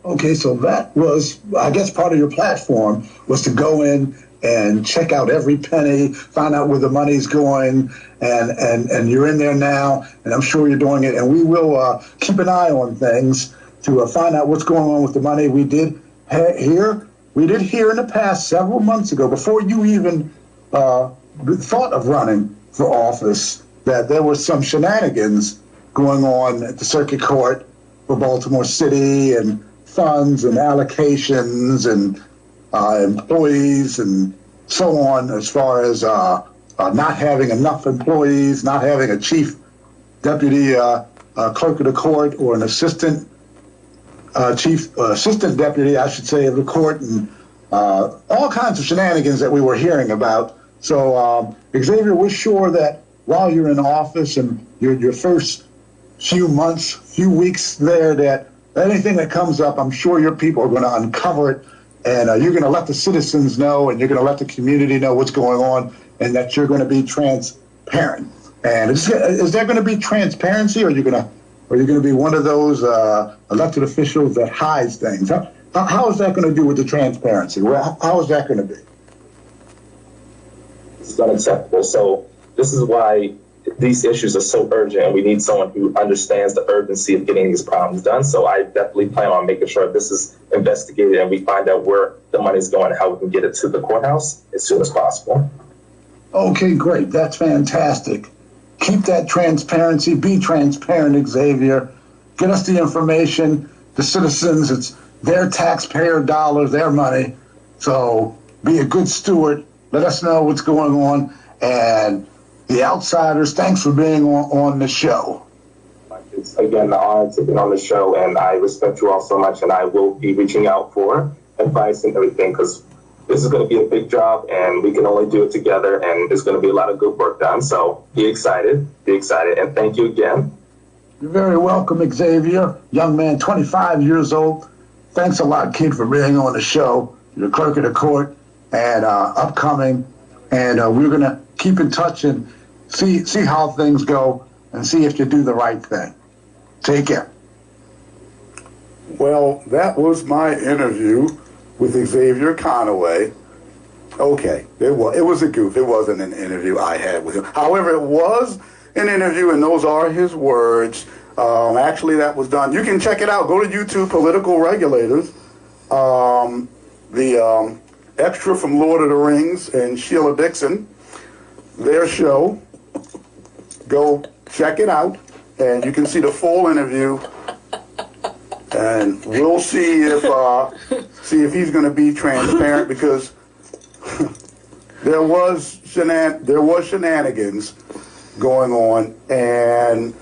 Okay, so that was, I guess, part of your platform was to go in and check out every penny, find out where the money's going, and you're in there now, and I'm sure you're doing it. And we will keep an eye on things to find out what's going on with the money. We did hear in the past, several months ago, before you even thought of running for office, that there was some shenanigans going on at the circuit court for Baltimore City, and funds and allocations and employees and so on, as far as not having enough employees, not having a chief deputy clerk of the court, or an assistant deputy, I should say, of the court, and all kinds of shenanigans that we were hearing about. So Xavier, we're sure that while you're in office and your first few months, few weeks there, that anything that comes up, I'm sure your people are going to uncover it, and you're going to let the citizens know, and you're going to let the community know what's going on, and that you're going to be transparent. And is there going to be transparency, or are you going to be one of those elected officials that hides things? How is that going to do with the transparency? How is that going to be? It's unacceptable. So this is why these issues are so urgent, and we need someone who understands the urgency of getting these problems done. So I definitely plan on making sure this is investigated and we find out where the money's going and how we can get it to the courthouse as soon as possible. Okay, great. That's fantastic. Keep that transparency. Be transparent, Xavier. Get us the information. The citizens, it's their taxpayer dollars, their money. So be a good steward. Let us know what's going on. And the outsiders, thanks for being on the show. It's, again, the honor to be on the show, and I respect you all so much, and I will be reaching out for advice and everything, because this is going to be a big job, and we can only do it together, and there's going to be a lot of good work done. So be excited, and thank you again. You're very welcome, Xavier. Young man, 25 years old. Thanks a lot, kid, for being on the show. You're clerk of the court and upcoming, and we're going to keep in touch and see how things go and see if you do the right thing. Take care. Well, that was my interview with Xavier Conaway. Okay, it was a goof. It wasn't an interview I had with him. However, it was an interview, and those are his words. Actually, that was done. You can check it out. Go to YouTube, Political Regulators. The extra from Lord of the Rings and Sheila Dixon, their show. Go check it out, and you can see the full interview. And we'll see if he's going to be transparent, because there was shenanigans going on, and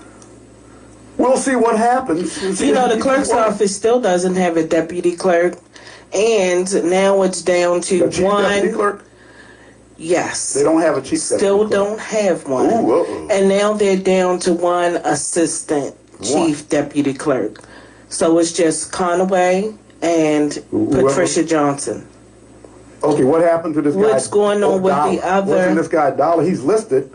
we'll see what happens. You know, the clerk's office still doesn't have a deputy clerk, and now it's down to the chief one. Deputy clerk? Yes. They don't have a chief Still deputy clerk. don't have one. Ooh, and now they're down to one assistant chief deputy clerk. So it's just Conaway and Patricia Johnson. Okay, what happened to this guy? What's going on with Dollar? the other? Wasn't this guy Dollar? He's listed.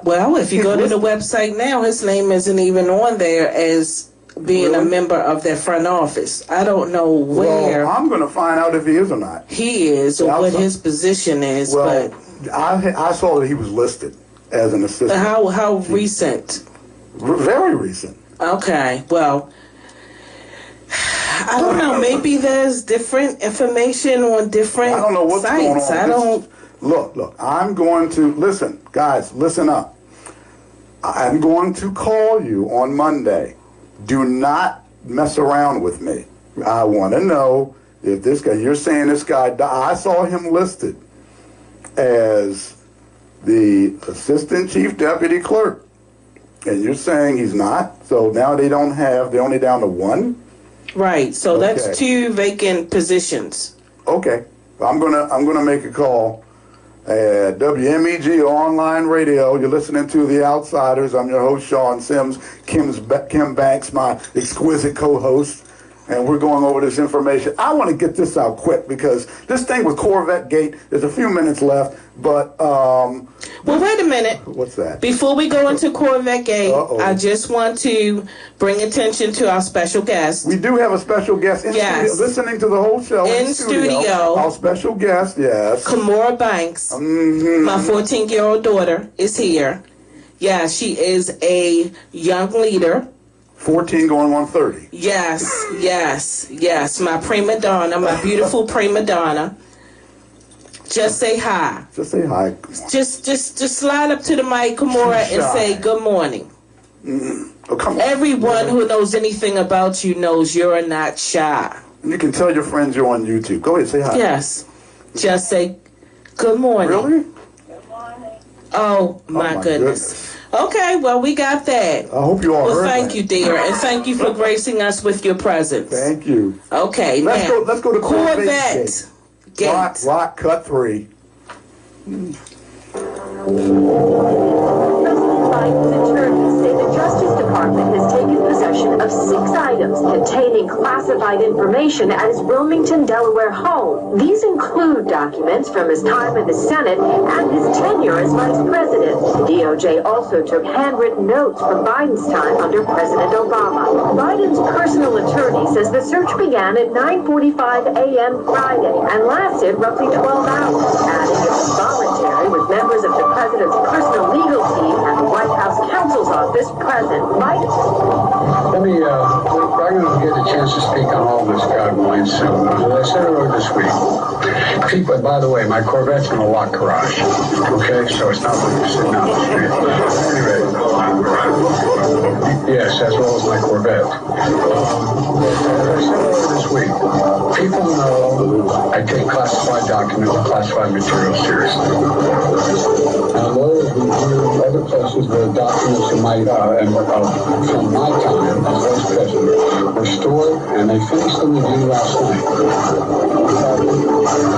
Well, if you go to the website now, his name isn't even on there as being a member of their front office. I don't know where. Well, I'm going to find out if he is or not. He is, or what his position is. Well, but I saw that he was listed as an assistant. How recent? Very recent. Okay, well, I don't know. Maybe there's different information on different sites. I don't know what's going on. I don't. Look, I'm going to, listen, guys, listen up. I'm going to call you on Monday. Do not mess around with me. I want to know if this guy, you're saying this guy, I saw him listed as the assistant chief deputy clerk, and you're saying he's not, so now they're only down to one? Right, so that's 2 vacant positions. Okay, I'm gonna make a call at WMEG Online Radio. You're listening to The Outsiders. I'm your host, Sean Sims. Kim Banks, my exquisite co-host, and we're going over this information. I want to get this out quick, because this thing with Corvettegate, there's a few minutes left, but well, wait a minute. What's that? Before we go into Corvettegate, I just want to bring attention to our special guest. We do have a special guest in studio, listening to the whole show. In studio. Our special guest, yes. Kimora Banks, my 14-year-old daughter, is here. Yeah, she is a young leader. 14 going on 30. Yes. My prima donna, my beautiful prima donna. Just say hi. Just say hi. Just slide up to the mic, Kimora, and say good morning. Oh, come on. Everyone who knows anything about you knows you're not shy. You can tell your friends you're on YouTube. Go ahead, say hi. Yes. Just say good morning. Really? Good morning. Oh, my goodness. Okay, well, we got that. I hope you all heard thank that. you, dear, and thank you for gracing us with your presence. Thank you. Okay, let's go to Corvettegate. Rock cut 3. President Biden's attorneys say the Justice Department has taken possession of 6 items containing classified information at his Wilmington, Delaware home. These include documents from his time in the Senate and his tenure as vice president. The DOJ also took handwritten notes from Biden's time under President Obama. Biden's personal attorney says the search began at 9:45 a.m. Friday and lasted roughly 12 hours, adding it was voluntary with members of the president's personal legal team and the White House counsel's office present. Mike? I'm going to get a chance to speak on all this, God willing, soon. As I said earlier this week, people, by the way, my Corvette's in a locked garage, okay? So it's not like you're sitting on the street. Anyway, yes, as well as my Corvette. As I said earlier this week, people know I take classified documents and classified material seriously. Now, lawyers review other places where documents from my time as vice president were stored, and they finished the review last night.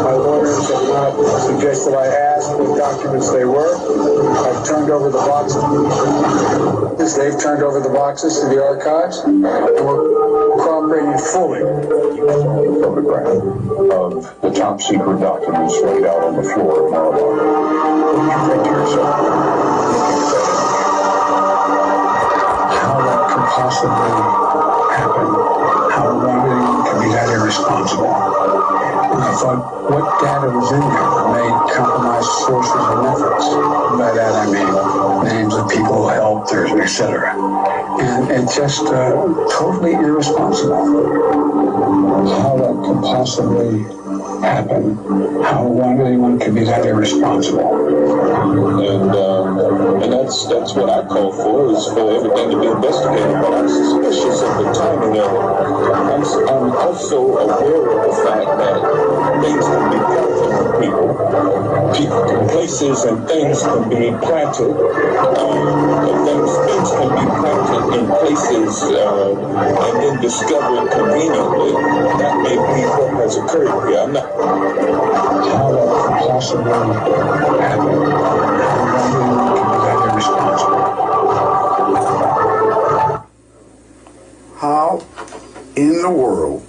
My lawyers have not suggested I ask what documents they were. I've turned over the boxes. They've turned over the boxes to the archives, and we're cooperating fully. You saw the photograph of the top secret documents laid out on the floor of Mar-a-Lago. What did you think to yourself? How that could possibly happen, how anyone can be that irresponsible. And I thought, what data was in there that may compromise sources or methods? By that I mean names of people who helped, etc. And it's just totally irresponsible. How that could possibly happen, how anyone can be that irresponsible. And that's what I call for, is for everything to be investigated, but I'm suspicious of the timing of it. I'm also aware of the fact that things can be planted on people. Places and things can be planted. Things can be planted in places and then discovered conveniently. That may be what has occurred here. I'm not. How that could possibly happen, How in the world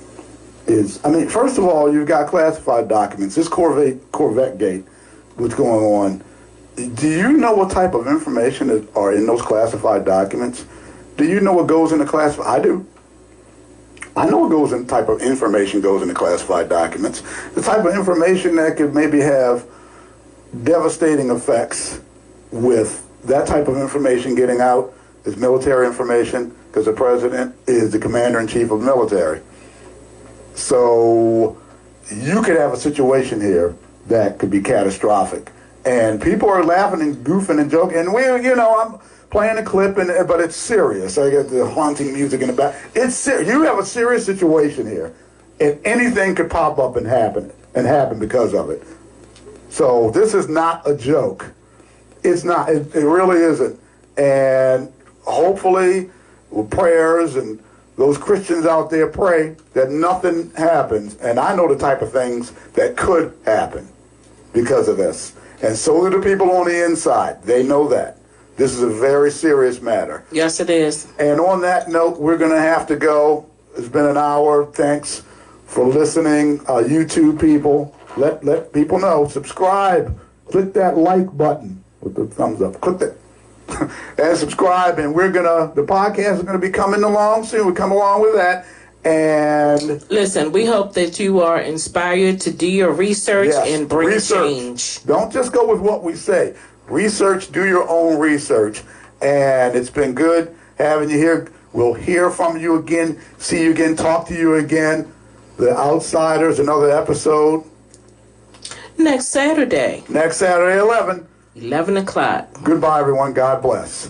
is, first of all, you've got classified documents. This Corvettegate, what's going on, do you know what type of information are in those classified documents? Do you know what goes into classified? I do. I know what type of information goes into classified documents. The type of information that could maybe have devastating effects with that type of information getting out is military information, because the president is the commander-in-chief of the military. So you could have a situation here that could be catastrophic. And people are laughing and goofing and joking. And I'm playing a clip, but it's serious. I got the haunting music in the back. It's serious. You have a serious situation here, and anything could pop up and happen because of it. So this is not a joke. It's not. It really isn't. And hopefully, with prayers and those Christians out there pray that nothing happens. And I know the type of things that could happen because of this. And so do the people on the inside. They know that. This is a very serious matter. Yes, it is. And on that note, we're going to have to go. It's been an hour. Thanks for listening. YouTube people, let people know. Subscribe. Click that like button with the thumbs up. Click that. And subscribe. And the podcast is going to be coming along soon. We come along with that. And listen, we hope that you are inspired to do your research and bring change. Don't just go with what we say. Research, do your own research. And it's been good having you here. We'll hear from you again, see you again, talk to you again. The Outsiders, another episode. Next Saturday. 11. 11 o'clock. Goodbye, everyone. God bless.